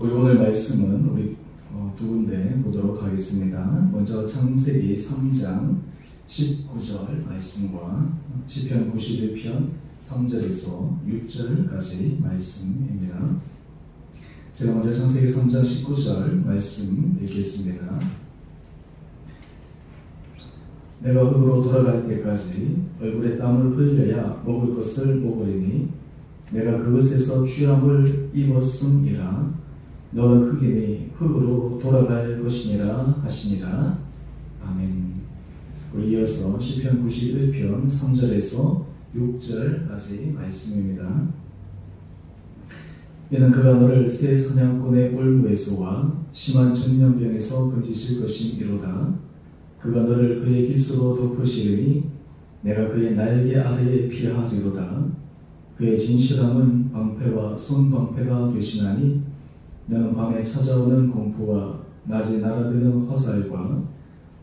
우리 오늘 말씀은 우리 두 군데 보도록 하겠습니다. 먼저 창세기 3장 19절 말씀과 시편 91편 3절에서 6절까지 말씀입니다. 제가 먼저 창세기 3장 19절 말씀 읽겠습니다. 내가 흙으로 돌아갈 때까지 얼굴에 땀을 흘려야 먹을 것을 먹으리니 내가 그것에서 취함을 입었음이라. 너는 흙이니 흙으로 돌아갈 것이니라 하시니라. 아멘. 우리 이어서 시편 91편 3절에서 6절까지 말씀입니다. 이는 그가 너를 새 사냥꾼의 올무에서와 심한 전염병에서 건지실 것이미로다. 그가 너를 그의 깃으로 덮으시리니 내가 그의 날개 아래에 피하리로다. 그의 진실함은 방패와 손방패가 되시나니 너는 밤에 찾아오는 공포와 낮에 날아드는 화살과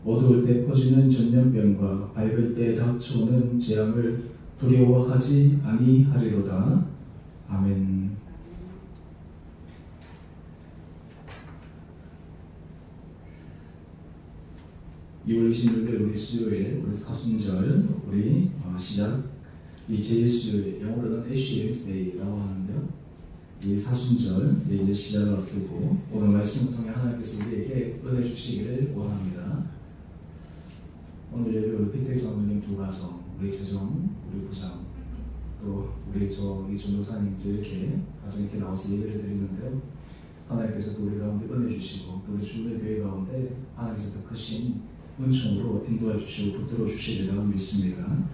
어두울 때 퍼지는 전염병과 밝을 때 닥쳐오는 재앙을 두려워하지 아니하리로다. 아멘. 2월 26일 우리 수요일 우리 사순절 우리 시작 이 제1수요일 영어로는 애쉬 웬스데이라고 하는데요. 이 사순절 이제 시작을 앞두고 오늘 말씀을 통해 하나님께서 우리에게 은혜 주시기를 원합니다. 오늘 예배 우리 빅데이 사모님 두 가정, 우리 재정, 우리 부장, 또 우리 이 전도사님도 이렇게 가정 이렇게 나와서 예배를 드리는데요. 하나님께서 또 우리 가운데 은혜 주시고 또 우리 주변 교회 가운데 하나님께서 더 크신 은총으로 인도해 주시고 붙들어 주시리라 믿습니다.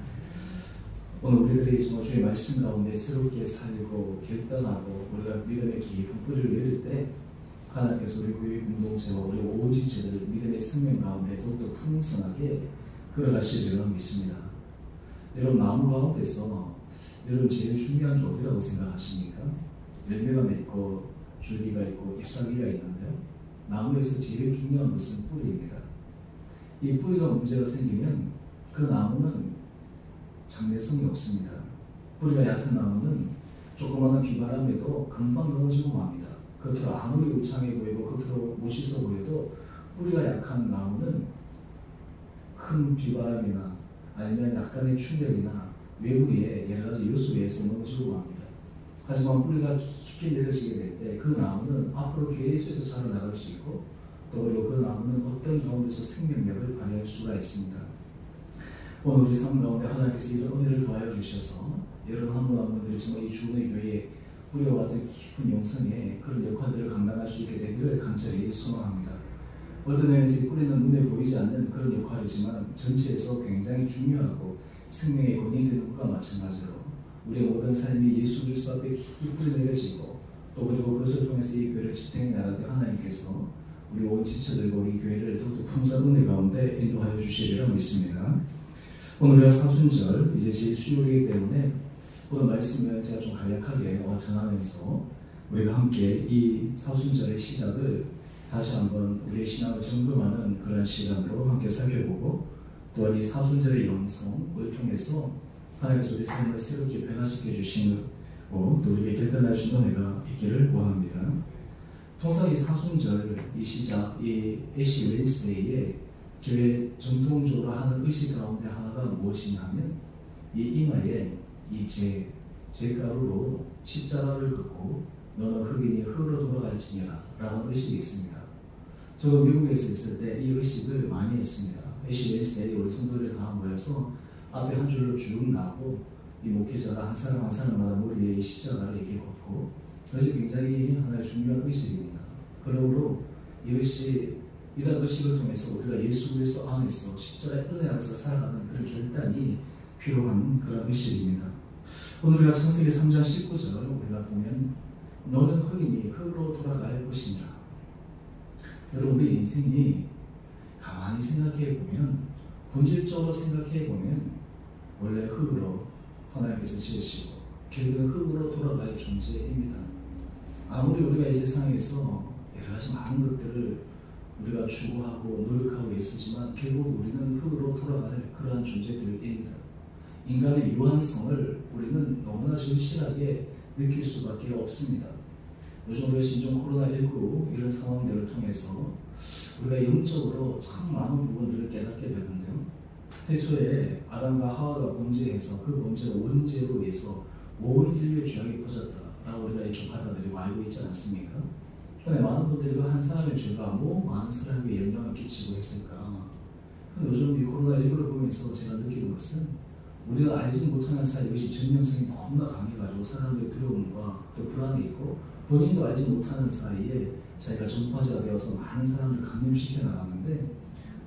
오늘 우리들이 주의 말씀 가운데 새롭게 살고 결단하고 우리가 믿음의 깊은 뿌리를 내릴 때 하나님께서 우리 교회 공동체와 우리 온 지체들을 믿음의 생명 가운데 더욱더 풍성하게 끌어가시리라 믿습니다. 여러분 나무 가운데서 여러분 제일 중요한 게 어디라고 생각하십니까? 열매가 맺고 줄기가 있고 잎사귀가 있는데요. 나무에서 제일 중요한 것은 뿌리입니다. 이 뿌리가 문제가 생기면 그 나무는 장래성이 없습니다. 뿌리가 얕은 나무는 조그마한 비바람에도 금방 넘어지고 맙니다. 겉으로 아무리 울창해 보이고 겉으로 멋있어 보여도 뿌리가 약한 나무는 큰 비바람이나 아니면 약간의 충격이나 외부의 여러 가지 요소에 의해서 넘어지고 맙니다. 하지만 뿌리가 깊게 내려지게 될 때 그 나무는 앞으로 계속해서 자라나갈 수 있고 또 그리고 그 나무는 어떤 가운데서 생명력을 발휘할 수가 있습니다. 오늘 우리 삶 가운데 하나님께서 이런 은혜를 더하여 주셔서 여러분 한 분 한 분들이 정말 이 주의 교회에 뿌리와 같은 깊은 영성에 그런 역할들을 감당할 수 있게 되기를 간절히 소망합니다. 어떤 면에서 뿌리는 눈에 보이지 않는 그런 역할이지만 전체에서 굉장히 중요하고 생명의 권위이 되는 것과 마찬가지로 우리의 모든 삶이 예수 그리스도 앞에 깊이 뿌리 내려지고 또 그리고 그것을 통해서 이 교회를 지탱해 나갈 때 하나님께서 우리 온 지체들과 우리 교회를 더욱더 풍성한 은혜 가운데 인도하여 주시리라 믿습니다. 오늘 우리가 사순절 이제 제 수요일이기 때문에 오늘 말씀을 제가 좀 간략하게 전하면서 우리가 함께 이 사순절의 시작을 다시 한번 우리의 신앙을 점검하는 그런 시간으로 함께 살펴보고 또한 이 사순절의 영성을 통해서 하나님께서 우리 삶을 새롭게 변화시켜 주시는 또 우리에게 결단할 수 있는 은혜가 있기를 원합니다. 통상 이 사순절 이 시작 이 애쉬 웬스데이에 교회 전통적으로 하는 의식 가운데 하나가 무엇이냐면 이 이마에 이 제가루로 십자가를 긋고 너는 흙이니 흙으로 돌아갈지니라 라는 의식이 있습니다. 저도 미국에서 있을 때 이 의식을 많이 했습니다. 애쉬 웬스데이 우리 성도들 다 모여서 앞에 한 줄로 쭉 나고 이 목회자가 한 사람 한 사람마다 머리에 이 십자가를 이렇게 걷고 그것이 굉장히 하나의 중요한 의식입니다. 그러므로 이 의식 이런 의식을 통해서 우리가 예수 그리스도 안에서 십자가의 은혜 안에서 살아가는 그런 결단이 필요한 그런 의식입니다. 오늘 우리가 창세기 3장 19절 우리가 보면 너는 흙이니 흙으로 돌아갈 것이니라. 여러분 우리 인생이 가만히 생각해 보면 본질적으로 생각해 보면 원래 흙으로 하나님께서 지으시고 결국은 흙으로 돌아갈 존재입니다. 아무리 우리가 이 세상에서 여러 가지 많은 것들을 우리가 추구하고 노력하고 애쓰지만 결국 우리는 흙으로 돌아갈 그러한 존재들입니다. 인간의 유한성을 우리는 너무나 절실하게 느낄 수밖에 없습니다. 요즘 우리가 신종 코로나19 이런 상황들을 통해서 우리가 영적으로 참 많은 부분들을 깨닫게 되는데요. 태초에 아담과 하와가 범죄해서 그 범죄의 원죄로 인해서 온 인류의 죄악이 퍼졌다라고 우리가 이렇게 받아들이고 알고 있지 않습니까? 그런데 많은 분들이 한 사람의 죄가 뭐 많은 사람에게 영향을 끼치고 했을까? 요즘 이 코로나19를 보면서 제가 느끼는 것은 우리가 알지 못하는 사이 이것이 전염성이 너무나 강해가지고 사람들의 두려움과 또 불안이 있고 본인도 알지 못하는 사이에 자기가 전파자가 되어서 많은 사람을 감염시켜 나가는데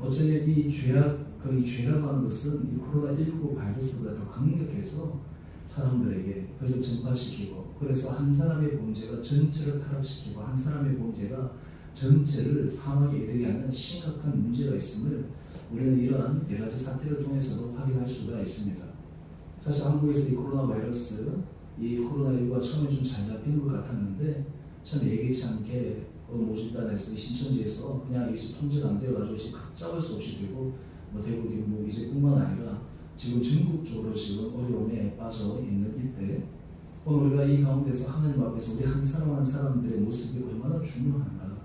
어쩌면 이 죄라고 하는 것은 이 코로나19 바이러스보다 더 강력해서 사람들에게 그것을 전파시키고 그래서 한 사람의 범죄가 전체를 타락시키고 한 사람의 범죄가 전체를 사망에 이르게 하는 심각한 문제가 있음을 우리는 이러한 여러 가지 사태를 통해서도 확인할 수가 있습니다. 사실 한국에서 이 코로나 바이러스, 이 코로나19가 처음에 좀 잘 잡히는 것 같았는데 처음에 예기치 않게 모집단에서 신천지에서 그냥 이것이 통제가 안 되어가지고 이제 잡을 수 없이 되고 대구, 경북 이제뿐만 아니라 지금 전국적으로 지금 어려움에 빠져 있는 이때 오늘 우리가 이 가운데서 하나님 앞에서 우리 한 사람 한 사람들의 모습이 얼마나 중요한가.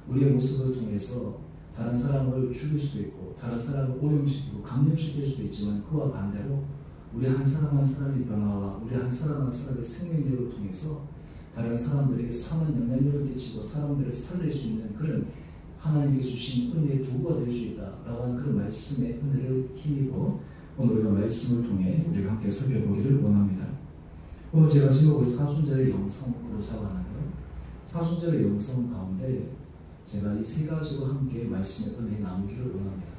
우리의 모습을 통해서 다른 사람을 죽일 수도 있고 다른 사람을 오염시키고 감염시킬 수도 있지만 그와 반대로 우리 한 사람 한 사람의 변화와 우리 한 사람 한 사람의 생명력을 통해서 다른 사람들에게 선한 영향력을 끼치고 사람들을 살릴 수 있는 그런 하나님께 주신 은혜의 도구가 될 수 있다라고 하는 그런 말씀의 은혜를 힘입어 오늘 우리가 말씀을 통해 우리가 함께 살펴보기를 원합니다. 오늘 제가 제목을 사순절의 영성으로 잡았는데요. 사순절의 영성 가운데 제가 이 세 가지로 함께 말씀의 은혜 나누기를 원합니다.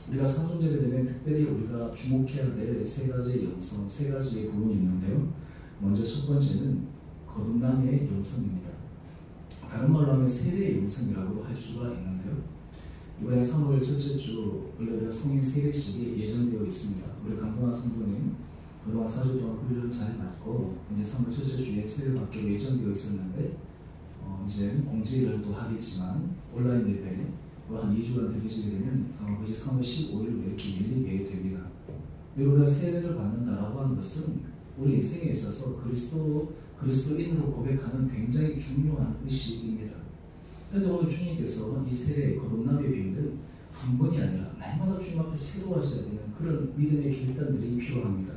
우리가 사순절이 되면 특별히 우리가 주목해야 될 세 가지의 영성, 세 가지의 부분이 있는데요. 먼저 첫 번째는 거듭남의 영성입니다. 다른 말로 하면 세례의 영성이라고도 할 수가 있는데요. 이번에 3월 첫째 주 원래 우리가 성인 세례식이 예정되어 있습니다. 우리 강동환 성도님 그동안 4주 동안 훈련 잘 받고 이제 3월 첫째 주에 세례를 받기로 예정되어 있었는데 이제 공지를 또 하겠지만 온라인 예배 한 2주간 드리시게 되면 그것이 3월 15일로 이렇게 밀리게 됩니다. 우리가 세례를 받는다라고 하는 것은 우리 인생에 있어서 그리스도인으로 고백하는 굉장히 중요한 의식입니다. 그런데 오늘 주님께서 이 세례의 거듭남의 비밀은 한 번이 아니라 날마다 주님 앞에 새로워져야 되는 그런 믿음의 결단들이 필요합니다.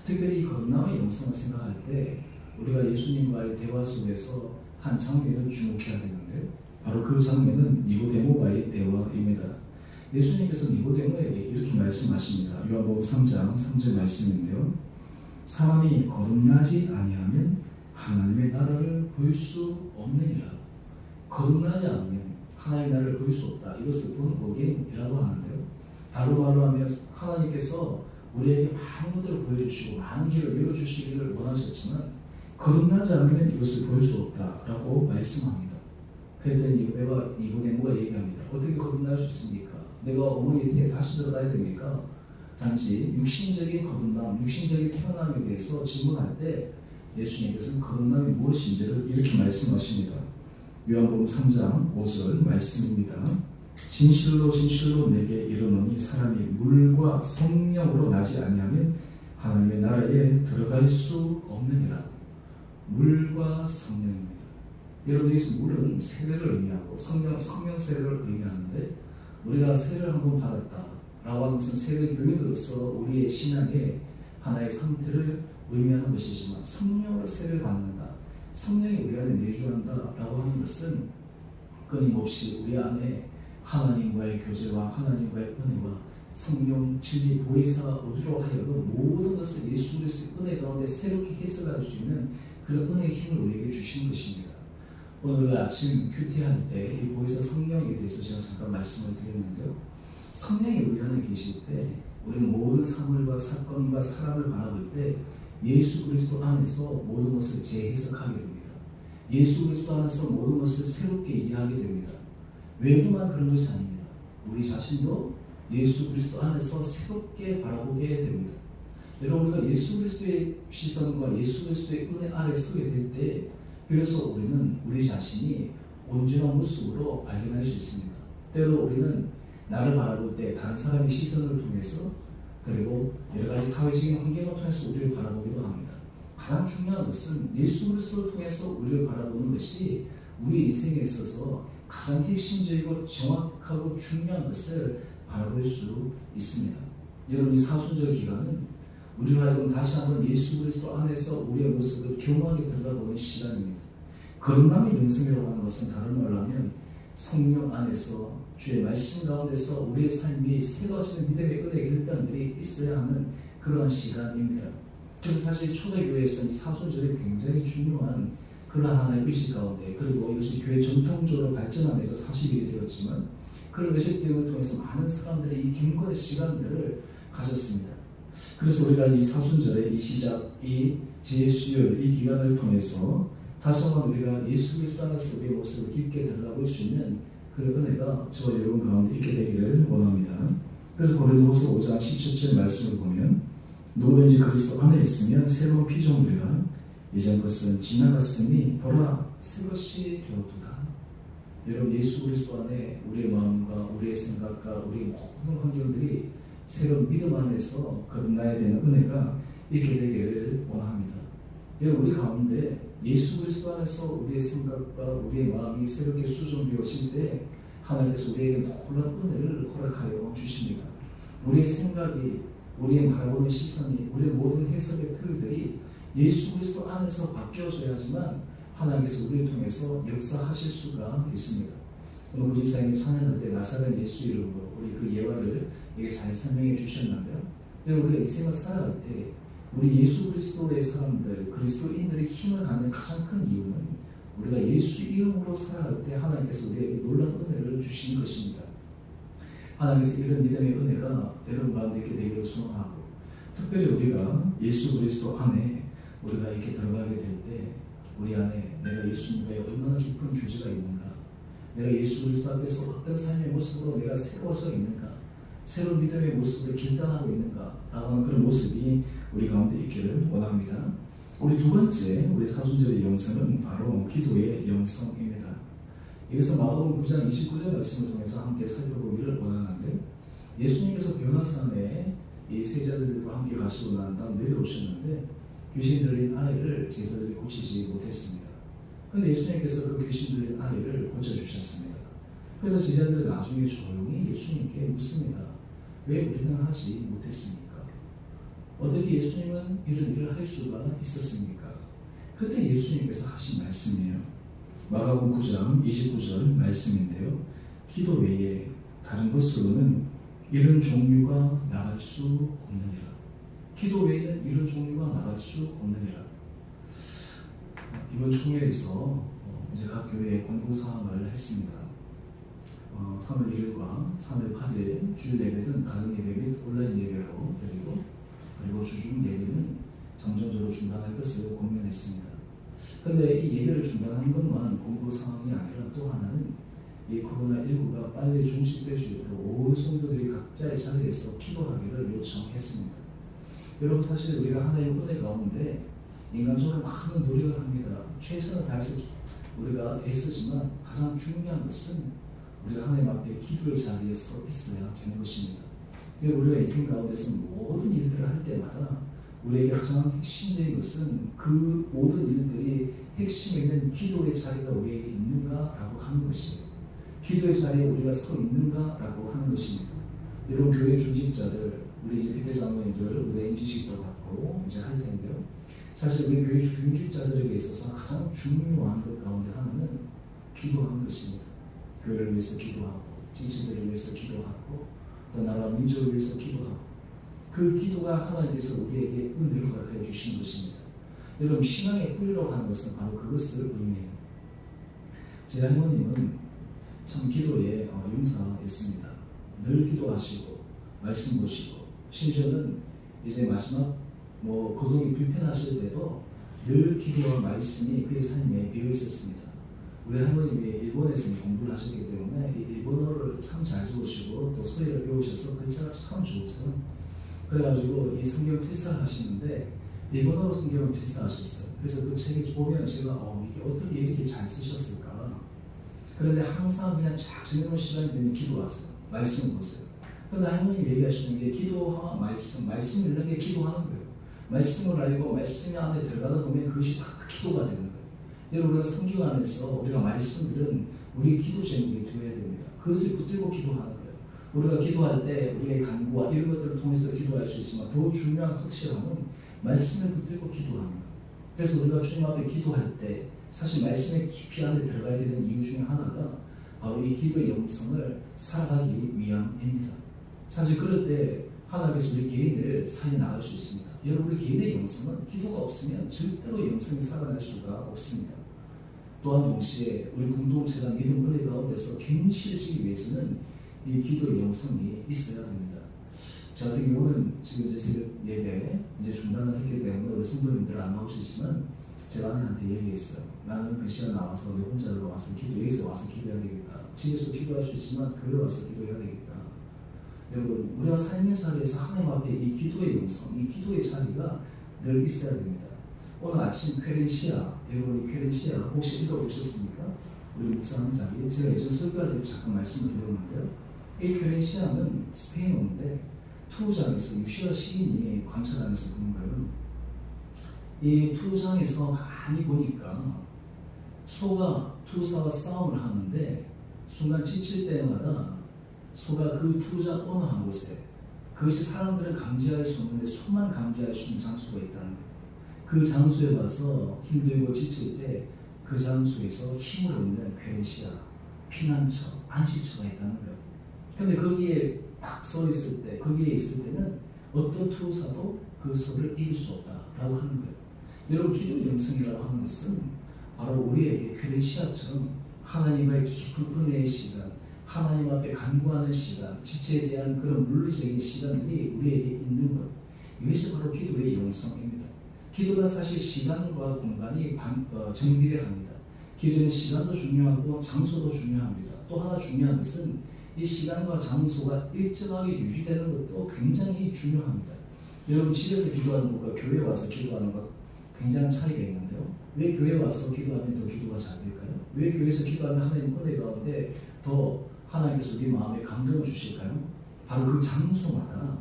특별히 이 거듭남의 영성을 생각할 때 우리가 예수님과의 대화 속에서 한 장면을 주목해야 되는데 바로 그 장면은 니고데모와의 대화입니다. 예수님께서 니고데모에게 이렇게 말씀하십니다. 요한복음 3장 3절 말씀인데요. 사람이 거듭나지 아니하면 하나님의 나라를 볼 수 없느니라. 거듭나지 않으면 하나님의 나라를 볼 수 없다. 이것을 본보기라고 하는데요. 다른 말로 하면 하나님께서 우리에게 많은 것들을 보여주시고 많은 길을 열어주시기를 원하셨지만 거듭나지 않으면 이것을 볼 수 없다라고 말씀합니다. 그랬더니 니고데모가 얘기합니다. 어떻게 거듭날 수 있습니까? 내가 어머니의 태에 다시 들어가야 됩니까? 단지 육신적인 거듭남, 육신적인 태어남에 대해서 질문할 때 예수님께서는 거듭남이 무엇인지를 이렇게 말씀하십니다. 요한복음 3장 5절 말씀입니다. 진실로 진실로 내게 이르노니 사람이 물과 성령으로 나지 아니하면 하나님의 나라에 들어갈 수 없느니라. 물과 성령입니다. 여러분 여기서 물은 세례를 의미하고 성령 세례를 의미하는데 우리가 세례를 한번 받았다 라고 하는 것은 세례 교인으로서 우리의 신앙의 하나의 상태를 의미하는 것이지만 성령으로 세례를 받는다, 성령이 우리 안에 내주한다 라고 하는 것은 끊임없이 우리 안에 하나님과의 교제와 하나님과의 은혜와 성령 진리 보혜사 우리로 하여금 모든 것을 예수 그리스도의 은혜 가운데 새롭게 해석할 수 있는 그런 은혜의 힘을 우리에게 주신 것입니다. 오늘 아침 큐티할 때 이 보혜사 성령에 대해서 제가 잠깐 말씀을 드렸는데요. 성령이 우리 안에 계실 때 우리는 모든 사물과 사건과 사람을 바라볼 때 예수 그리스도 안에서 모든 것을 재해석하게 됩니다. 예수 그리스도 안에서 모든 것을 새롭게 이해하게 됩니다. 외부만 그런 것이 아닙니다. 우리 자신도 예수 그리스도 안에서 새롭게 바라보게 됩니다. 여러분 우리가 예수 그리스도의 시선과 예수 그리스도의 은혜 아래 서게 될 때 비로소 우리는 우리 자신이 온전한 모습으로 발견할 수 있습니다. 때로 우리는 나를 바라볼 때 다른 사람의 시선을 통해서 그리고 여러 가지 사회적인 환경을 통해서 우리를 바라보기도 합니다. 가장 중요한 것은 예수 그리스도를 통해서 우리를 바라보는 것이 우리 인생에 있어서 가장 핵심적이고 정확하고 중요한 것을 바라볼 수 있습니다. 여러분, 이 사순절 기간은 우리로 하여금 다시 한번 예수 그리스도 안에서 우리의 모습을 겸허하게 들여다보는 시간입니다. 거듭남의 영성이라고 하는 것은 다른 말로 하면 성령 안에서 주의 말씀 가운데서 우리의 삶이 새로워지는 믿음의 은혜 결단들이 있어야 하는 그러한 시간입니다. 그래서 사실 초대교회에서는 이 사순절이 굉장히 중요한 그러한 하나의 의식 가운데, 그리고 이것이 교회 전통적으로 발전하면서 40일이 되었지만 그런 의식들을 통해서 많은 사람들이 이 경건의 시간들을 가졌습니다. 그래서 우리가 이 사순절의 이 시작, 이 제수요일 이 기간을 통해서 다시 한번 우리가 예수 그리스도 안에서 우리의 모습을 깊게 들여다볼 수 있는 그 은혜가 저와 여러분 가운데 있게 되기를 원합니다. 그래서 고린도후서 5장 17절 말씀을 보면 누구든지 그리스도 안에 있으면 새로운 피조물이라 이전 것은 지나갔으니 보라 새 것이 되었도다. 여러분, 예수 그리스도 안에 우리의 마음과 우리의 생각과 우리의 모든 환경들이 새로운 믿음 안에서 거듭나야 되는 은혜가 있게 되기를 원합니다. 여러분, 우리 가운데 예수 그리스도 안에서 우리의 생각과 우리의 마음이 새롭게 수정되어질 때 하나님께서 우리에게 놀라운 은혜를 허락하여 주십니다. 우리의 생각이, 우리의 바라보는 시선이, 우리의 모든 해석의 틀들이 예수 그리스도 안에서 바뀌어져야지만 하나님께서 우리를 통해서 역사하실 수가 있습니다. 오늘 우리 집사님이 찬양할 때 나사렛 예수 이름으로 우리 그 예화를 이게 잘 설명해 주셨는데요. 여러분, 우리가 인생을 살아갈 때 우리 예수 그리스도의 사람들, 그리스도인들의 힘을 갖는 가장 큰 이유는 우리가 예수 이름으로 살아갈 때 하나님께서 우리에게 놀라운 은혜를 주시는 것입니다. 하나님께서 이런 믿음의 은혜가 여러분 가운데 있게 되기를 소원하고, 특별히 우리가 예수 그리스도 안에 우리가 이렇게 들어가게 될 때 우리 안에 내가 예수님과의 얼마나 깊은 교제가 있는가, 내가 예수 그리스도 앞에서 어떤 삶의 모습으로 내가 새로워서 있는가, 새로운 믿음의 모습을 길단하고 있는가 라고 하는 그런 모습이 우리 가운데 있기를 원합니다. 우리 두 번째 우리 사순절의 영성은 바로 기도의 영성입니다. 이것은 마가복음 9장 29절 말씀을 통해서 함께 살펴보기를 원하는데, 예수님께서 변화산에 이 세자들과 함께 가시고 난 다음 내려오셨는데 귀신 들린 아이를 제자들이 고치지 못했습니다. 그런데 예수님께서 그 귀신 들린 아이를 고쳐주셨습니다. 그래서 제자들은 나중에 조용히 예수님께 묻습니다. 왜 우리는 하지 못했습니까? 어떻게 예수님은 이런 일을 할 수가 있었습니까? 그때 예수님께서 하신 말씀이에요. 마가복음 9장 29절 말씀인데요. 기도 외에 다른 것으로는 이런 종류가 나갈 수 없느니라. 기도 외에는 이런 종류가 나갈 수 없느니라. 이번 총회에서 이제 각 교회에 공고사항을 했습니다. 3월 1일과 3월 8일 주일 예배는 가정 예배 및 온라인 예배로 드리고, 그리고 주중 예배는 정전적으로 중단할 것을 공면했습니다. 그런데 이 예배를 중단한 것만 공고사항이 아니라 또 하나는 이 코로나19가 빨리 종식될 수 있도록 온 성도들이 각자의 자리에서 기도하기를 요청했습니다. 여러분, 사실 우리가 하나님의 은혜 가운데 인간적으로 많은 노력을 합니다. 최선을 다해서 우리가 애쓰지만 가장 중요한 것은 우리가 하나님 앞에 기도의 자리에 서 있어야 되는 것입니다. 우리가 인생 가운데서 모든 일들을 할 때마다 우리에게 가장 핵심적인 것은 그 모든 일들이 핵심에 있는 기도의 자리가 우리에게 있는가라고 하는 것이에요. 기도의 자리에 우리가 서 있는가라고 하는 것입니다. 여러분, 교회 중직자들, 우리 이제 비대 장로님들 우리가 임시식도 받고 이제 할 텐데요. 사실 우리 교회 중직자들에게 있어서 가장 중요한 것 가운데 하나는 기도하는 것입니다. 교회를 위해서 기도하고, 지체들을 위해서 기도하고, 또 나라 민족을 위해서 기도하고, 그 기도가 하나님께서 우리에게 은혜를 허락하여 주시는 것입니다. 여러분, 신앙의 뿌리라고 하는 것은 바로 그것을 의미해요. 제 할머님은 참 기도에 용사였습니다. 늘 기도하시고 말씀 보시고, 심지어는 이제 마지막 거동이 불편하실 때도 늘 기도와 말씀이 그의 삶에 배어 있었습니다. 우리 할머님이 일본에서 공부를 하셨기 때문에 이 일본어를 참 잘 좋으시고 또 소리를 배우셔서 글자가 참 좋으세요. 그래가지고 이 성경 필사를 하시는데 일본어로 성경을 필사하셨어요. 그래서 그 책을 보면 제가 이게 어떻게 이렇게 잘 쓰셨을까. 그런데 항상 그냥 쫙 지내는 시간이 되면 기도하세요. 말씀 보세요. 그런데 할머님 얘기하시는 게 기도와 말씀 읽는 게 기도하는 거예요. 말씀을 알고 말씀 안에 들어가다 보면 그것이 다 기도가 되는 거예요. 여러분 우리가 성경 안에서 우리가 말씀들은 우리의 기도 제목이 되어야 됩니다. 그것을 붙들고 기도하는 거예요. 우리가 기도할 때 우리의 간구와 이런 것들을 통해서 기도할 수 있지만 더 중요한 확실함은 말씀을 붙들고 기도하는 거예요. 그래서 우리가 주님 앞에 기도할 때 사실 말씀의 깊이 안에 들어가야 되는 이유 중에 하나가 바로 이 기도의 영성을 살아가기 위함입니다. 사실 그럴 때 하나님께서 우리 개인을 살려 나갈 수 있습니다. 여러분 우리 개인의 영성은 기도가 없으면 절대로 영성이 살아날 수가 없습니다. 또한 동시에 우리 공동체가 믿음 은혜 가운데서 갱신해지기 위해서는 이 기도의 영성이 있어야 됩니다. 저 같은 경우는 지금 이제 새벽 예배 이제 중단을 했기 때문에 우리 성도님들 안 나오시지만 제가 아내한테 얘기했어요. 나는 그 시간 나와서 내 혼자로 와서 여기서 와서 기도해야 되겠다. 집에서 기도할 수 있지만 교회 와서 기도해야 되겠다. 여러분 우리가 삶의 자리에서 하나님 앞에 이 기도의 영성, 이 기도의 자리가 늘 있어야 됩니다. 오늘 아침 쾌렌시아, 여러분 쾌렌시아 혹시 읽어보셨습니까? 우리 묵상하는 자리에 제가 예전 설교할 때 잠깐 말씀을 드렸는데요. 이 쾌렌시아는 스페인어인데 투장에서 유시아 시인이 관찰하면서 그런 거예요. 이 투장에서 많이 보니까 소가 투사와 싸움을 하는데 순간 지칠 때마다 소가 그 투장 어느 한 곳에 그것이 사람들을 감지할 수 없는데 소만 감지할 수 있는 장소가 있다는 거예요. 그 장소에 가서 힘들고 지칠 때 그 장소에서 힘을 얻는 쾌렌시아, 피난처, 안식처가 있다는 거예요. 근데 거기에 딱 서 있을 때, 거기에 있을 때는 어떤 투사도 그 소를 이길 수 없다라고 하는 거예요. 여러분 기도 영성이라고 하는 것은 바로 우리에게 쾌렌시아처럼 하나님과의 깊은 은혜의 시간, 하나님 앞에 간구하는 시간, 지체에 대한 그런 물리적인 시간들이 우리에게 있는 것. 이것이 바로 기도의 영성입니다. 기도는 사실 시간과 공간이 정비례합니다. 기도는 시간도 중요하고 장소도 중요합니다. 또 하나 중요한 것은 이 시간과 장소가 일정하게 유지되는 것도 굉장히 중요합니다. 여러분 집에서 기도하는 것과 교회에 와서 기도하는 것 굉장한 차이가 있는데요. 왜 교회에 와서 기도하면 더 기도가 잘 될까요? 왜 교회에서 기도하면 하나님 은혜 가운데 더 하나님께서 우리 마음에 감동을 주실까요? 바로 그 장소마다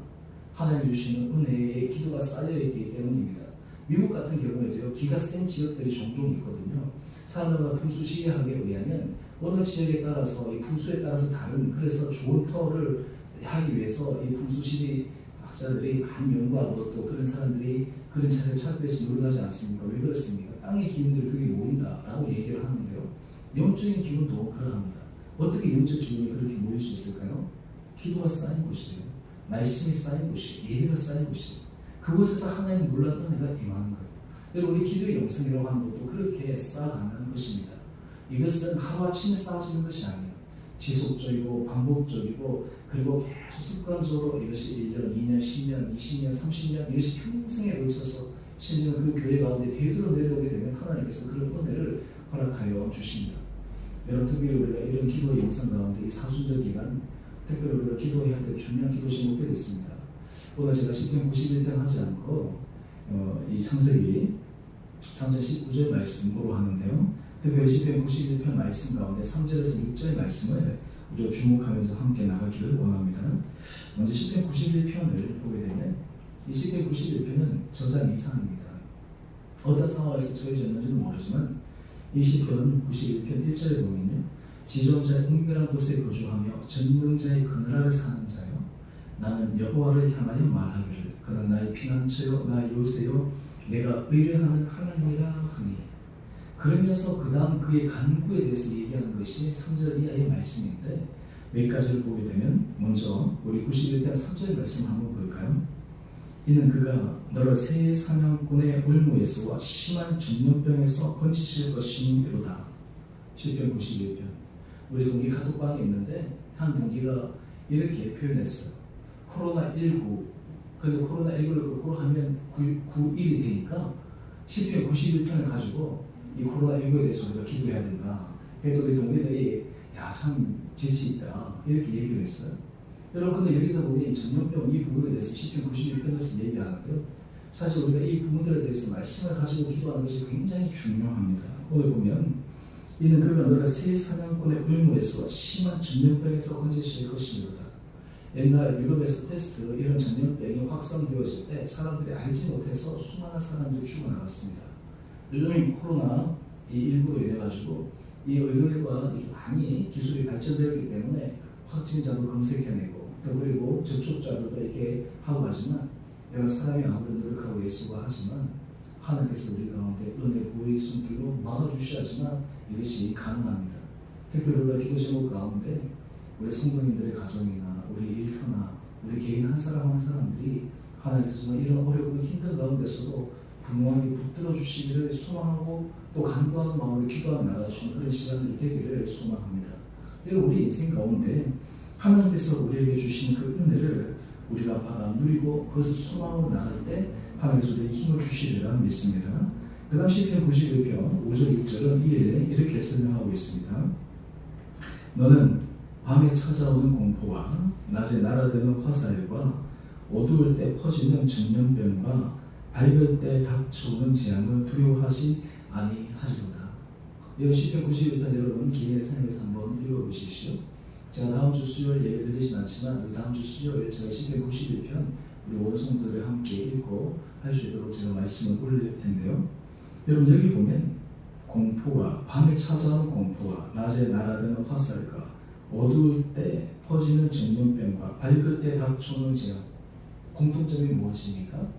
하나님 주시는 은혜의 기도가 쌓여있기 때문입니다. 미국 같은 경우에도요, 기가 센 지역들이 종종 있거든요. 사람들과 풍수 시리학에 의하면 어느 지역에 따라서 이 풍수에 따라서 다른, 그래서 좋은 터를 하기 위해서 이 풍수 시리학자들이 많이 연구하고 또 그런 사람들이 그런 차를 찾기 위해서 노력하지 않습니까? 왜 그렇습니까? 땅의 기운들이 거기 모인다라고 얘기를 하는데요. 영적인 기운도 그러합니다. 어떻게 영적 기운이 그렇게 모일 수 있을까요? 기도가 쌓인 곳이에요. 말씀이 쌓인 곳이, 예배가 쌓인 곳이, 그곳에서 하나님 놀란 은혜가 임하는 거예요. 여러분 우리 기도의 영성이라고 하는 것도 그렇게 쌓아가는 것입니다. 이것은 하루아침에 쌓아지는 것이 아니에요. 지속적이고 반복적이고 그리고 계속 습관적으로 이것이 1년, 2년, 10년, 20년, 30년 이것이 평생에 걸쳐서 심지어 그 교회 가운데 대대로 내려오게 되면 하나님께서 그런 은혜를 허락하여 주십니다. 여러분 특별히 우리가 이런 기도의 영성 가운데 이 사순절 기간 특별히 우리가 기도해야 될 중요한 기도 제목들이 있습니다. 오늘 제가 시편 91편 하지 않고 이 창세기 3절 19절 말씀으로 하는데요. 특별히 시편 91편 말씀 가운데 3절에서 6절 말씀을 우리가 주목하면서 함께 나가기를 원합니다. 먼저 시편 91편을 보게 되면 이 시편 91편은 저자 이상입니다. 어떤 상황에서 처해졌는지는 모르지만 이 시편 91편 1절에 보면요. 지존자의 은밀한 곳에 거주하며 전능자의 그늘 아래 사는 자여 나는 여호와를 향하여 말하기를 그는 나의 피난처요 나의 요새요 내가 의뢰하는 하나님이라 하니. 그러면서 그 다음 그의 간구에 대해서 얘기하는 것이 3절 이하의 말씀인데 몇 가지를 보게 되면 먼저 우리 91편 3절 말씀 한번 볼까요? 이는 그가 너를 새 사냥꾼의 올무에서와 심한 전염병에서 건지실 것이니로다. 시편 91편. 우리 동기 카톡방에 있는데 한 동기가 이렇게 표현했어요. 코로나19 근데 코로나19를 거꾸로 하면 991이 되니까 시편 91편을 가지고 이 코로나19에 대해서 우리가 기도해야 된다. 그래도 우리 동기들이 야 참 재치 있다 이렇게 얘기를 했어요. 여러분 근데 여기서 보니 전염병 이 부분에 대해서 시편 91편에서 얘기하는데요. 사실 우리가 이 부분들에 대해서 말씀을 가지고 기도하는 것이 굉장히 중요합니다. 오늘 보면 이는 그가 너를 새 사냥꾼의 올무에서 심한 전염병에서 건지실 것이니라. 옛날 유럽에서 패스트 이런 전염병이 확산되었을 때 사람들이 알지 못해서 수많은 사람들이 죽어나갔습니다. 요즘 이 코로나 이 19로 인해 가지고 이 의료가 많이 기술이 발전되었기 때문에 확진자도 검색해내고 또 그리고 접촉자들도 이렇게 하고 하지만 여러 사람이 아무리 노력하고 예수가 하지만 하나님께서 우리 가운데 은혜 보의 손길로 막아주셔야지만 이것이 가능합니다. 특별히 우리가 기도 제목 가운데 우리 성도님들의 가정이나 우리 일터나 우리 개인 한 사람 한 사람들이 하나님께서 정말 이런 어렵고 힘든 가운데서도 분명하게 붙들어 주시기를 소망하고 또 간구하는 마음으로 기도하며 나가주시는 그런 시간들이 되기를 소망합니다. 여러분 우리 인생 가운데 하나님께서 우리에게 주신 그 은혜를 우리가 받아 누리고 그것을 소망으로 나갈 때 하나님께서 우리에게 힘을 주시리라 믿습니다. 그 다음 시편 91편 5절 6절은 이렇게 설명하고 있습니다. 너는 밤에 찾아오는 공포와 낮에 날아드는 화살과 어두울 때 퍼지는 전염병과 밝을 때 닥쳐오는 재앙을 두려워하지 아니하리로다. 이 시편 91편 여러분 기회를 생각해서 한번 읽어보십시오. 제가 다음 주 수요일 예배 드리진 않지만 우리 다음 주 수요일 제가 시편 91편 우리 온 성도들 함께 읽고 할 수 있도록 제가 말씀을 올릴 텐데요. 여러분 여기 보면 공포와 밤에 찾아오는 공포와 낮에 날아드는 화살과 어두울 때 퍼지는 전염병과 밝을 때 닥쳐오는 재앙 공통점이 무엇입니까?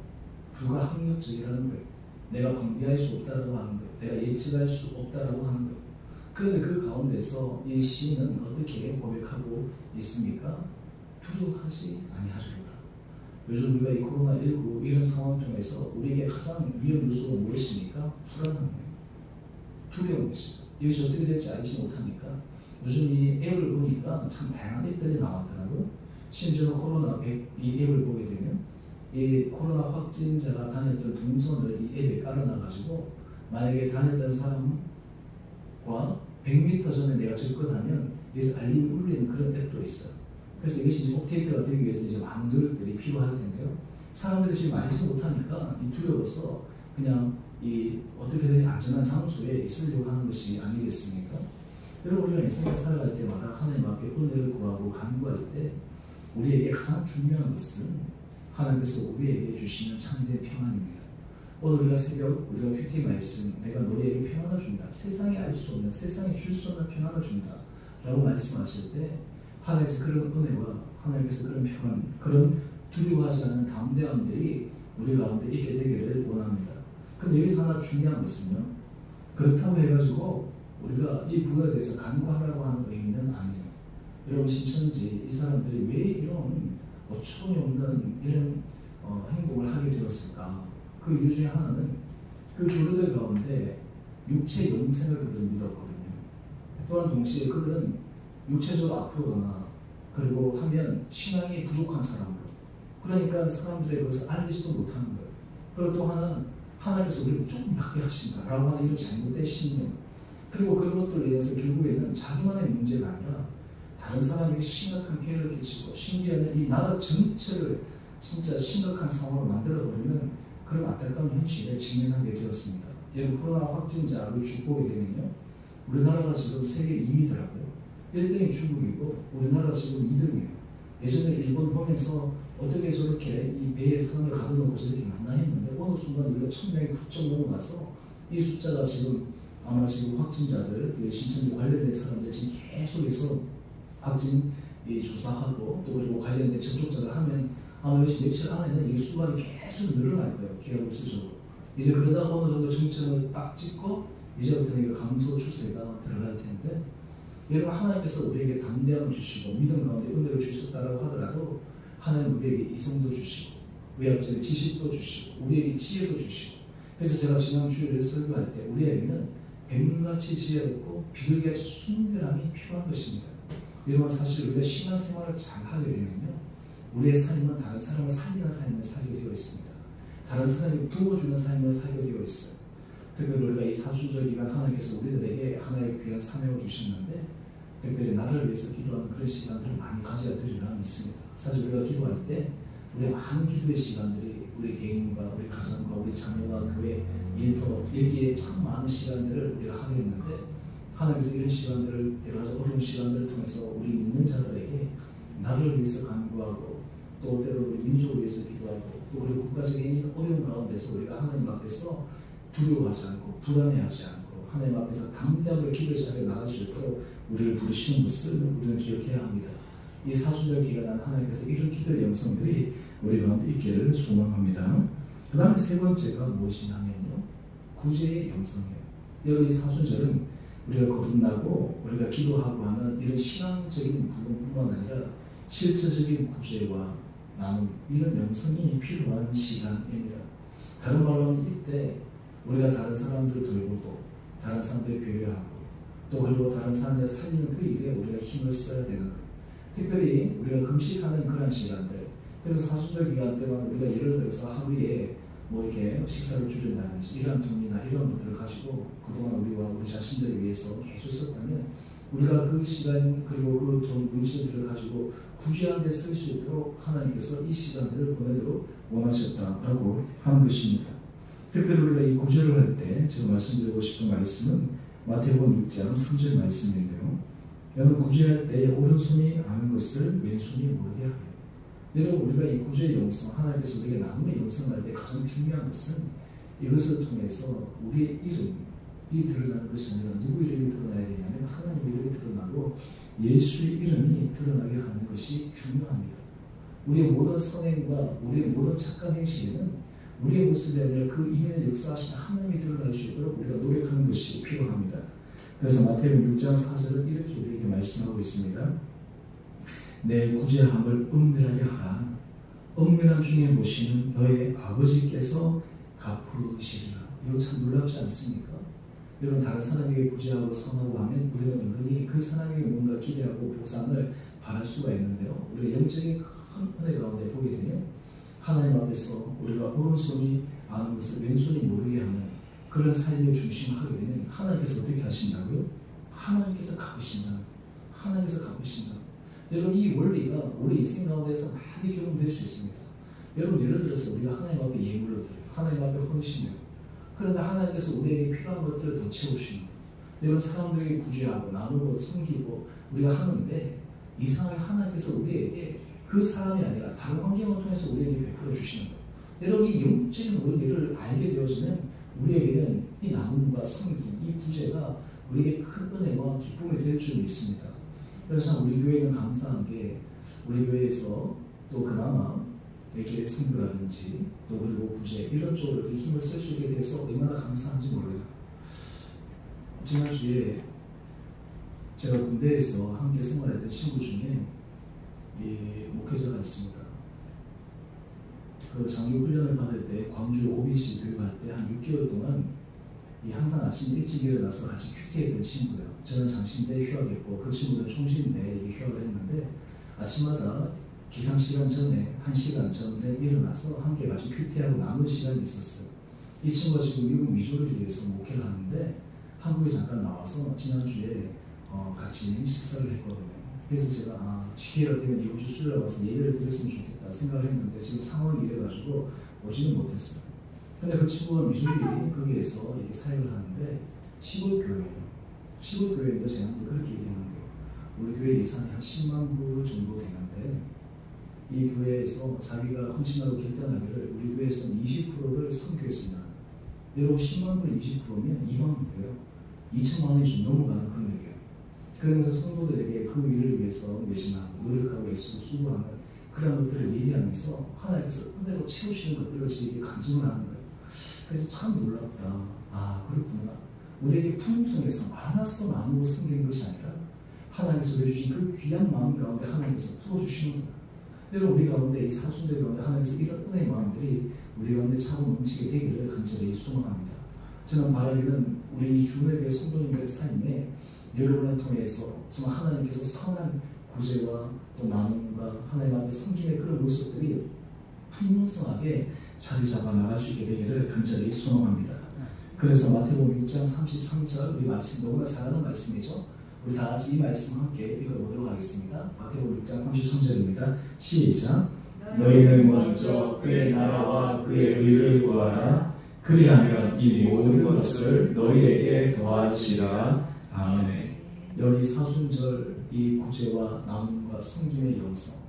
불가항력적이라는 거예요. 내가 방비할 수 없다라고 하는 거예요. 내가 예측할 수 없다라고 하는 거예요. 그런데 그 가운데서 이 시인은 어떻게 고백하고 있습니까? 두려워하지 아니하리로다. 요즘 우리가 이 코로나19 이런 상황 통해서 우리에게 가장 위험 요소가 무엇입니까? 불안한 거예요. 두려운 것이죠. 이것이 어떻게 될지 알지 못하니까 요즘 이 앱을 보니까 참 다양한 앱들이 나왔더라고요. 심지어 코로나 100 이 앱을 보게 되면 이 코로나 확진자가 다녔던 동선을 이 앱에 깔아놔가지고 만약에 다녔던 사람과 100m 전에 내가 접근하면 여기서 알림이 울리는 그런 앱도 있어요. 그래서 이것이 이제 업데이트가 되기 위해서 이제 많은 노력들이 필요할 텐데요. 사람들이 지금 알지 못하니까 이 두려워서 그냥 이 어떻게든 안전한 장소에 있으려고 하는 것이 아니겠습니까? 여러분 우리가 인생을 살아갈 때마다 하나님 앞에 은혜를 구하고 간구할 때 우리에게 가장 중요한 것은 하나님께서 우리에게 주시는 참된 평안입니다. 오늘 우리가 새벽 우리가 큐티 말씀 내가 너희에게 평안을 준다. 세상에 알 수 없는 세상에 줄 수 없는 평안을 준다 라고 말씀하실 때 하나님께서 그런 은혜와 하나님께서 그런 평안 그런 두려워하지 않는 담대함들이 우리 가운데 있게 되기를 원합니다. 그럼 여기서 하나 중요한 것은요. 그렇다고 해가지고 우리가 이 부분에 대해서 간구하라고 하는 의미는 아니에요. 여러분 신천지 이 사람들이 왜 이런 어처구니 없는 이런 행동을 하게 되었을까? 그 이유 중에 하나는 그 교류들 가운데 육체 영생을 그들은 믿었거든요. 또한 동시에 그들은 육체적으로 아프거나 그리고 하면 신앙이 부족한 사람으로 그러니까 사람들의 것을 알리지도 못하는 거예요. 그리고 또 하나는 하나님께서 우리를 무조건 낫게 하신다라고 하는 이런 잘못된 신념 그리고 그런 것들로 인해서 결국에는 자기만의 문제가 아니라 다른 사람에게 심각한 피해를 끼치고 심지어는 이 나라 전체를 진짜 심각한 상황으로 만들어버리는 그런 안타까운 현실에 직면하게 되었습니다. 여러분 코로나 확진자를 쭉 보게 되면요. 우리나라가 지금 세계 2위더라고요. 1등이 중국이고 우리나라가 지금 2등이에요. 예전에 일본 보면서 어떻게 저렇게 이 배에 사람을 가둬놓고서 이렇게 만나 했는데 어느 순간 우리가 1000명이 훌쩍 넘어가서 이 숫자가 지금 아마 지금 확진자들 신천지 관련된 사람들 지금 계속해서 확진 조사하고 또 그리고 관련된 접촉자를 하면 아마 이것이 며칠 안에는 이 수만이 계속 늘어날 거예요. 기하급수적으로. 이제 그러다가 어느 정도 정점을 딱 찍고 이제부터는 감소 추세가 들어갈 텐데 여러분 하나님께서 우리에게 담대함을 주시고 믿음 가운데 은혜를 주셨다라고 하더라도 하나님 우리에게 이성도 주시고 의학적인 지식도 주시고 우리에게 지혜도 주시고 그래서 제가 지난 주일에 설교할 때 우리에게는 뱀같이 지혜롭고 비둘기같이 순결함이 필요한 것입니다. 여러분 사실 우리가 신앙생활을 잘 하게 되면요 우리의 삶은 다른 사람을 살리는 삶을 살게 되어 있습니다. 다른 사람이 도와주는 삶을 살게 되어 있어요. 특별히 우리가 이 사순절 기간 하나님께서 우리들에게 하나의 귀한 사명을 주셨는데 특별히 나를 위해서 기도하는 그런 시간들을 많이 가져야 되리라 믿습니다. 사실 우리가 기도할 때 우리의 많은 기도의 시간들이 우리 개인과 우리 가정과 우리 자녀와 교회 일터 여기에 참 많은 시간들을 우리가 하게 했는데 하나님께서 이런 시간들을 여러 가지 어려운 시간들을 통해서 우리 믿는 자들에게 나라를 위해서 간구하고 또 때로 우리 민족을 위해서 기도하고 또 우리 국가적인 어려운 가운데서 우리가 하나님 앞에서 두려워하지 않고 불안해하지 않고 하나님 앞에서 담대함으로 기도의 자리에 나갈 수 있도록 우리를 부르시는 것을 우리는 기억해야 합니다. 이 사순절 기간 하나님께서 이런 기도의 영성들이 우리 가운데 있기를 소망합니다. 그 다음에 세 번째가 무엇이냐면요, 구제의 영성이에요. 여러분, 이 사순절은 우리가 거듭나고 우리가 기도하고 하는 이런 신앙적인 부분뿐만 아니라 실제적인 구제와 나눔, 이런 영성이 필요한 시간입니다. 다른 말로 하면 이때 우리가 다른 사람들을 돌보고 다른 사람들을 배려하고 또 그리고 다른 사람들을 살리는 그 일에 우리가 힘을 써야 되는 거예요. 특별히 우리가 금식하는 그런 시간들, 그래서 사순절 기간 동안 우리가 예를 들어서 하루에 뭐 이렇게 식사를 줄인다든지 이러한 돈이나 이런 것들을 가지고 그동안 우리와 우리 자신들을 위해서 계속 썼다면 우리가 그 시간 그리고 그 돈 물질들을 가지고 구제하는 데 쓸 수 있도록 하나님께서 이 시간들을 보내도록 원하셨다라고 하는 것입니다. 특별히 우리가 이 구제를 할 때 제가 말씀드리고 싶은 말씀은 마태복음 6장 3절 말씀인데요. 여러분, 구제할 때 오른손이 아는 것을 왼손이 모르게 하고, 여러분, 우리가 이 구제의 영성, 하나님께서 우리에게 나눔의 영성을 할 때 가장 중요한 것은 이것을 통해서 우리의 이름이 드러나는 것이 아니라 누구 이름이 드러나야 되냐면 하나님의 이름이 드러나고 예수의 이름이 드러나게 하는 것이 중요합니다. 우리의 모든 선행과 우리의 모든 착한 행실에는 우리의 모습이 아니라 그 이면에 역사하신 하나님이 드러날 수 있도록 우리가 노력하는 것이 필요합니다. 그래서 마태복음 6장 4절은 이렇게 우리에게 말씀하고 있습니다. 내 구제함을 은밀하게 하라. 은밀한 중에 보시는 너의 아버지께서 갚으시리라. 이거 참 놀랍지 않습니까? 여러분, 다른 사람에게 구제하고 선하고 하면 우리는 은근히 그 사람에게 뭔가 기대하고 보상을 바랄 수가 있는데요, 우리가 영적인 큰 은혜 가운데 보게 되면 하나님 앞에서 우리가 오른손이 아는 것을 왼손이 모르게 하는 그런 삶의 중심을 하게 되면 하나님께서 어떻게 하신다고요? 하나님께서 갚으신다. 하나님께서 갚으신다. 여러분, 이 원리가 우리 인생 가운데서 많이 경험될 수 있습니다. 여러분, 예를 들어서 우리가 하나님 앞에 예물을 드려요. 하나님 앞에 헌신해요. 그런데 하나님께서 우리에게 필요한 것들을 더 채우시는 거예요. 여러분, 사람들에게 구제하고 나누고 섬기고 우리가 하는데 이상하게 하나님께서 우리에게 그 사람이 아니라 다른 환경을 통해서 우리에게 베풀어 주시는 거예요. 여러분, 이 영적인 원리를 알게 되어지면 우리에게는 이 나눔과 섬김, 이 구제가 우리에게 큰 은혜와 기쁨이 될 줄 믿습니다. 그래서 우리 교회는 감사한 게 우리 교회에서 또 그나마 이렇게 선교라든지 또 그리고 구제 이런 쪽으로 힘을 쓸 수 있게 돼서 얼마나 감사한지 몰라요. 지난주에 제가 군대에서 함께 생활했던 친구 중에 이 목회자가 있습니다. 그 장교 훈련을 받을 때 광주 OBC 교육할 때 한 6개월 동안 항상 아침 일찍 일어나서 같이 큐티했던 친구예요. 저는 장신대 휴학했고 그 친구는 총신대 휴학을 했는데 아침마다 기상시간 전에 1시간 전에 일어나서 함께 같이 큐티하고 남은 시간이 있었어요. 이 친구가 지금 미국 미주리주에서 목회를 하는데 한국에 잠깐 나와서 지난주에 같이 식사를 했거든요. 그래서 제가 기회가 되면 이번 주 수요일에 와서 예배를 드렸으면 좋겠다 생각을 했는데 지금 상황이 이래가지고 오지는 못했어요. 근데 그 친구가 미주리 거기에서 이렇게 사역을 하는데 시골교회예요. 시골교회인데 저한테 그렇게 얘기하는 거예요. 우리 교회 예산이 한 10만 불 정도 되는데 이 교회에서 자기가 헌신하고 결단하기를 우리 교회에서는 20%를 선교했습니다. 여러분, 10만 불 20%면 2만 불이에요. 2천만 원이 좀 넘어가는 금액이에요. 그러면서 성도들에게 그 일을 위해서 매진하고 노력하고 애쓰고 수고하는 그런 것들을 얘기하면서 하나님께서 은혜로 채우시는 것들을 저에게 간증을 하는 거예요. 그래서 참 놀랍다. 그렇구나. 우리에게 풍성해서 많아서 나누고 섬기는 것이 아니라 하나님께서 주신 그 귀한 마음 가운데 하나님께서 풀어주시는 거예요. 여러분, 우리 가운데 이 사순절 가운데 하나님께서 이런 은혜의 마음들이 우리 가운데 차고 넘치게 되기를 간절히 소망합니다. 저는 바라기는 우리 주님의 성도님들의 삶에 여러분을 통해서 정말 하나님께서 선한 구제와 또 나눔과 하나님 앞에 섬김의 그런 모습들이 풍성하게 자리 잡아 나갈 수 있게 되기를 간절히 소망합니다. 그래서 마태복음 6장 33절 우리 말씀 너무나 잘하는 말씀이죠. 우리 다 같이 이 말씀 함께 읽어보도록 하겠습니다. 마태복음 6장 33절입니다. 시작. 너희는 먼저 그의 나라와 그의 의를 구하라. 그리하면 이 모든 것을 너희에게 더하시리라. 아멘. 여리 사순절 이 구제와 나눔과 섬김의 영성,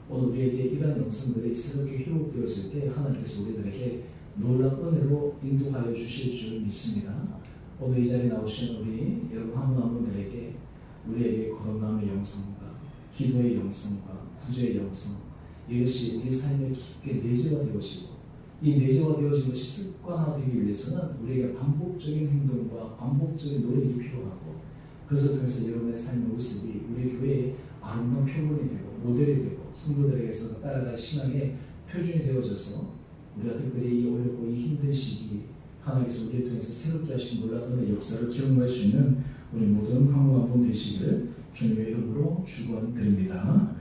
오늘 우리에게 이러한 영성들이 새롭게 회복되었을 때 하나님께서 우리들에게 놀라운 은혜로 인도하여 주실 줄 믿습니다. 오늘 이 자리에 나오신 우리 여러분 한 분 한 분들에게 우리에게 거듭남의 영성과 기도의 영성과 구제의 영성, 이것이 우리 삶에 깊게 내재가 되어지고, 이 내재가 되어진 것이 습관화되기 위해서는 우리에게 반복적인 행동과 반복적인 노력이 필요하고, 그것을 통해서 여러분의 삶의 모습이 우리 교회의 아름다운 표본이 되고 모델이 되고 성도들에게서 따라갈 신앙의 표준이 되어져서 우리가 특별히 이 어렵고 이 힘든 시기 하나님께서 우리를 통해서 새롭게 하신 놀라운 역사를 경험할 수 있는 우리 모든 한 분 한 분 되시기를 주님의 이름으로 축원드립니다.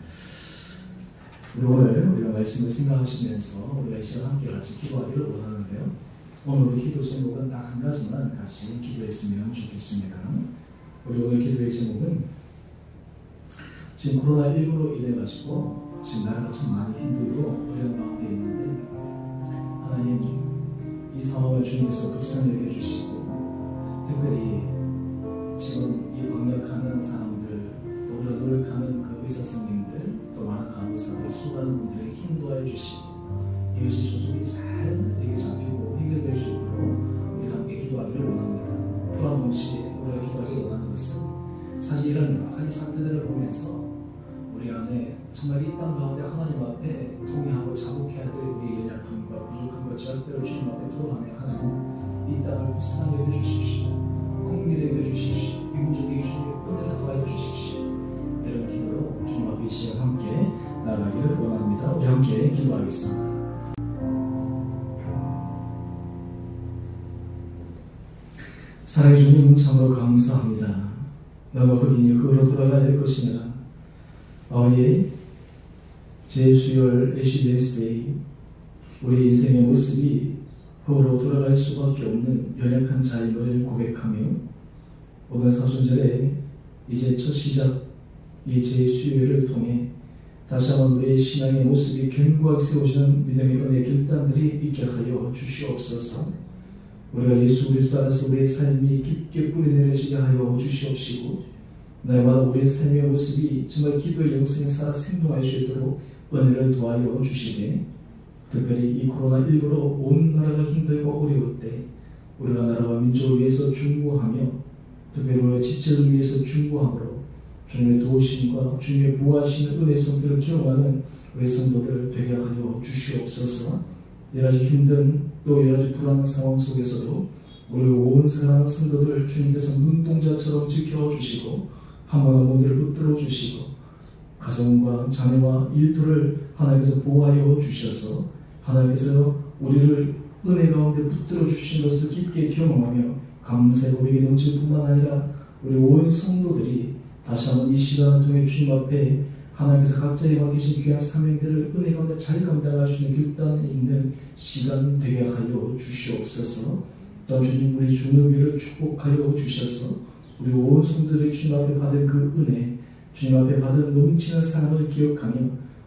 우리 오늘 우리가 말씀을 생각하시면서 우리가 이 시간 함께 같이 기도하기를 원하는데요. 오늘 우리 기도 제목은 딱 한 가지만 같이 기도했으면 좋겠습니다. 우리 오늘 기도의 제목은 지금 코로나19로 인해가지고 지금 나라가 참 많이 힘들고 어려운 가운데 있는데, 하나님 이 상황을 주님께서 불쌍히 여겨주시고, 특별히 지금 이 방역하는 사람들, 또 우리가 노력하는 그 의사 선생님들, 또 많은 간호사들, 수많은 분들에게 힘도하여 주시고, 이것이 조속히 잘 이렇게 잡히고 해결될 수 있도록 우리가 함께 기도하기를 원합니다. 또한 동시에 우리가 기도하기를 원하는 것은 사실 이런 여러 가지 사태들을 보면서 우리 안에 정말 이 땅 가운데 하나님 앞에 통회하고 자복해야 될 우리의 연약함과 부족함과 죄악들을 주님 앞에 토로하며, 하나님 이 땅을 불쌍히 여겨주십시오. 국민을 여겨주십시오. 이민족에게 주님의 은혜를 더하여 주십시오. 이런 기도로 주님 앞에 이 시간 함께 나가기를 원합니다. 우리 함께 기도하겠습니다. 사랑해 주님, 참으로 감사합니다. 너무 흑인이 흑으로 돌아가야 될 것이니라. 아버지, 제 수요일 애쉬벤스데이, 우리 인생의 모습이 흑으로 돌아갈 수밖에 없는 연약한 자임을 고백하며, 오늘 사순절에 이제 첫 시작 이 제 수요일을 통해 다시 한번 우리의 신앙의 모습이 견고하게 세워지는 믿음의 은혜 결단들이 있게 하여 주시옵소서. 우리가 예수 그리스도 안에서 우리의 삶이 깊게 뿌리내려지게 하여 주시옵시고, 날마다 우리의 삶의 모습이 정말 기도의 영성에 살아 생동할 수 있도록 은혜를 도와여 주시되, 특별히 이 코로나19로 온 나라가 힘들고 어려울 때 우리가 나라와 민족을 위해서 중보하며, 특별히 우리가 지체를 위해서 중보함으로 주님의 도우심과 주님의 부하시는 은혜 손길을 경험하는 우리 성도들 되게 하여 주시옵소서. 여러 가지 힘든 또 여러 가지 불안한 상황 속에서도 우리 온 사랑하는 성도들 주님께서 눈동자처럼 지켜주시고 한 분 한 분들을 붙들어 주시고 가정과 자녀와 일터를 하나님께서 보호하여 주셔서 하나님께서 우리를 은혜 가운데 붙들어 주신 것을 깊게 경험하며 감사의 고백이 넘칠 뿐만 아니라 우리 온 성도들이 다시 한번 이 시간을 통해 주님 앞에 하나님께서 각자에 맡기신 귀한 사명들을 은혜 가운데 잘 감당할 수 있는 결단이 있는 시간 되게 하여 주시옵소서. 또한 주님 우리 주님을 축복하여 주셔서 우리 온 성도들이 주님 앞에 받은 그 은혜, 주님 앞에 받은 넘치는 사랑을 기억하며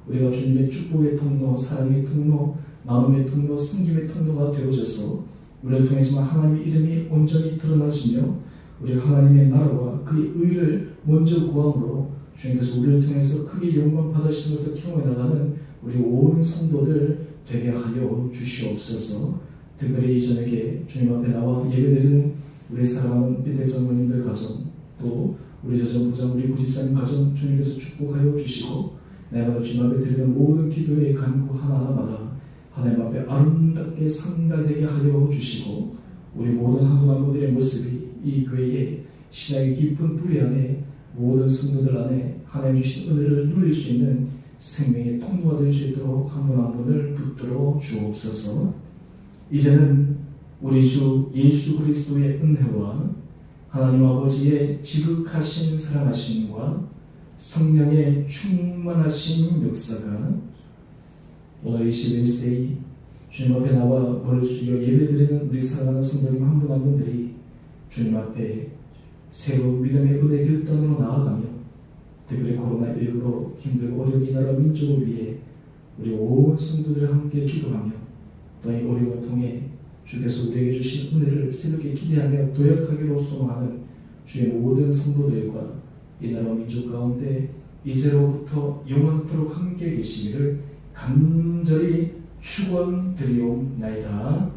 우리가 주님의 축복의 통로, 사랑의 통로, 나눔의 통로, 섬김의 통로가 되어져서 우리를 통해서만 하나님의 이름이 온전히 드러나시며 우리 하나님의 나라와 그의 의를 먼저 구함으로 주님께서 우리를 통해서 크게 영광 받으시는 것을 경험해 나가는 우리 온 성도들 되게 하여 주시옵소서. 특별히 이 저녁에 주님 앞에 나와 예배드리는 우리 사랑하는 빛대장로님들 가정, 또 우리 저전부장 우리 구집사님 가정 주님께서 축복하여 주시고 내가 주님 앞에 드리는 모든 기도의 간구 하나하나마다 하나님 앞에 아름답게 상달되게 하여 주시고 우리 모든 한 분 한 분들의 모습이 이 교회의 신앙의 깊은 뿌리 안에 모든 성도들 안에 하나님 주신 은혜를 누릴 수 있는 생명의 통로가 될 수 있도록 한 분 한 분을 붙들어 주옵소서. 이제는 우리 주 예수 그리스도의 은혜와 하나님 아버지의 지극하신 사랑하심과 성령의 충만하신 역사가 오늘 21세기 주님 앞에 나와 머리를 숙여 예배드리는 우리 사랑하는 성도님 한 분 한 분들이 주님 앞에 새로운 믿음의 은혜 결단으로 나아가며 특별히 코로나19로 힘들고 어려운 이 나라 민족을 위해 우리 온 성도들 함께 기도하며 또 이 어려움을 통해 주께서 우리에게 주신 은혜를 새롭게 기대하며 도약하기로 소망하는 주의 모든 성도들과 이 나라 민족 가운데 이제로부터 영원토록 함께 계시기를 간절히 축원드리옵나이다.